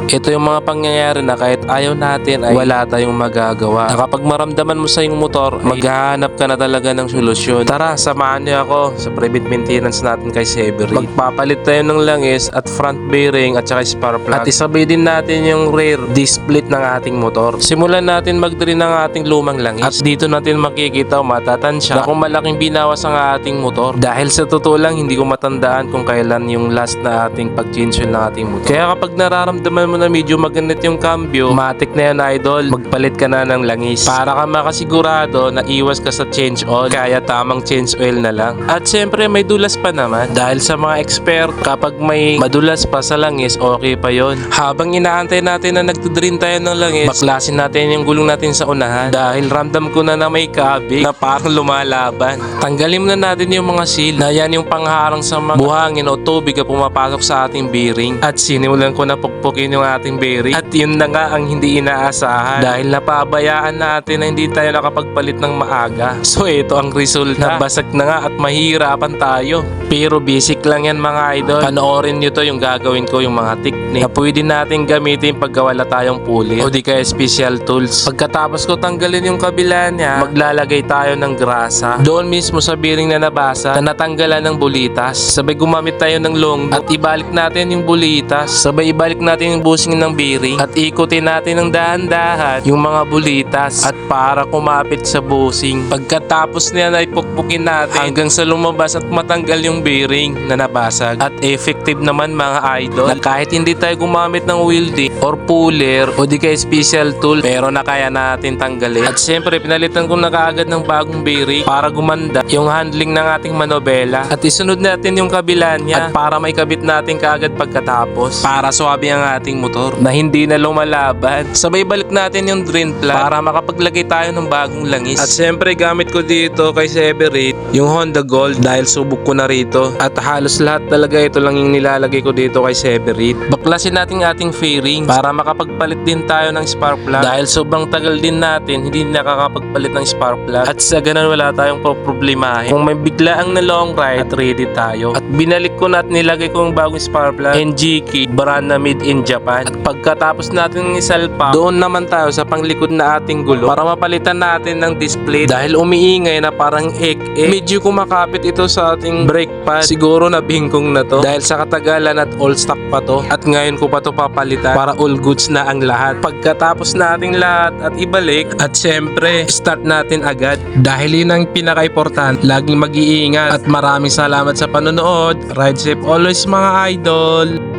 Ito yung mga pangyayari na kahit ayaw natin ay wala tayong magagawa. Na kapag maramdaman mo sa iyong motor, maghahanap ka na talaga ng solusyon. Tara, samahan niyo ako sa private maintenance natin kay Severy. Magpapalit tayo ng langis at front bearing at saka spark plug. At isabay din natin yung rear disc plate ng ating motor. Simulan natin mag-drain ng ating lumang langis. At dito natin makikita o matatansya na kung malaking binawas ang ating motor. Dahil sa totoo lang, hindi ko matandaan kung kailan yung last na ating pag-change oil ng ating motor. Kaya kapag nararamdaman mo na medyo maganit yung cambio, matik na yan idol, magpalit ka na ng langis. Para ka makasigurado na iwas ka sa change oil, kaya tamang change oil na lang. At syempre may dulas pa naman. Dahil sa mga expert, kapag may madulas pa sa langis, okay pa yon. Habang inaantay natin na nagtudrain tayo ng langis, baklasin natin yung gulong natin sa unahan. Dahil ramdam ko na may kabig na parang lumalaban. Tanggalin na natin yung mga seal na yan yung pangharang sa mga buhangin o tubig na pumapasok sa ating bearing. At sinimulan ko na pukpukin yung ating bearing. At yun na nga ang hindi inaasahan. Dahil napabayaan natin na hindi tayo nakapagpalit ng maaga. So ito ang resulta. Nabasag na nga at mahirapan tayo. Pero basic lang yan mga idol. Panoorin nyo to yung gagawin ko, yung mga technique na pwede natin gamitin pag wala tayong pulit o di kaya special tools. Pagkatapos ko tanggalin yung kabila niya, maglalagay tayo ng grasa doon mismo sa bearing na nabasa na natanggalan ng bulitas. Sabay gumamit tayo ng long at ibalik natin yung bulitas. Sabay ibalik natin yung bushing ng bearing at ikutin natin ng dahan-dahan yung mga bulitas at para kumapit sa bushing. Pagkatapos niyan ay pukpukin natin hanggang sa lumabas at matanggal yung bearing na nabasag. At effective naman mga idol na kahit hindi tayo gumamit ng welding or puller o di kaya special tool, pero na kaya natin tanggalin. At syempre pinalitan ko na kaagad ng bagong bearing para gumanda yung handling ng ating manobela. At isunod natin yung kabila niya at para may kabit natin kaagad pagkatapos para swabe ang ating motor na hindi na lumalaban. Sabay balik natin yung drain plug para makapaglagay tayo ng bagong langis. At syempre gamit ko dito kay Severy yung Honda Gold dahil subok ko na rito. At halos lahat talaga ito lang yung nilalagay ko dito kay Severy. Baklasin natin ating fairing para makapagpalit din tayo ng spark plug dahil sobrang tagal din natin hindi nakakapagpalit ng spark plug. At sa ganun wala tayong problemahin kung may biglaang na long ride at ready tayo. At binalik ko na at nilagay ko yung bagong spark plug NGK brand na made in Japan. At pagkatapos natin ng isalpa, doon naman tayo sa panglikod na ating gulo para mapalitan natin ng display dahil umiingay na parang medyo kumakapit ito sa ating brake pad. Siguro nabingkong na to dahil sa katagalan at all stock pa to at ngayon ko pa to papalitan para all goods na ang lahat. Pagkatapos nating lahat at ibalik at syempre start natin agad dahil yun ang pinaka-important. Laging mag-iingat at maraming salamat sa panonood. Ride safe always mga idol.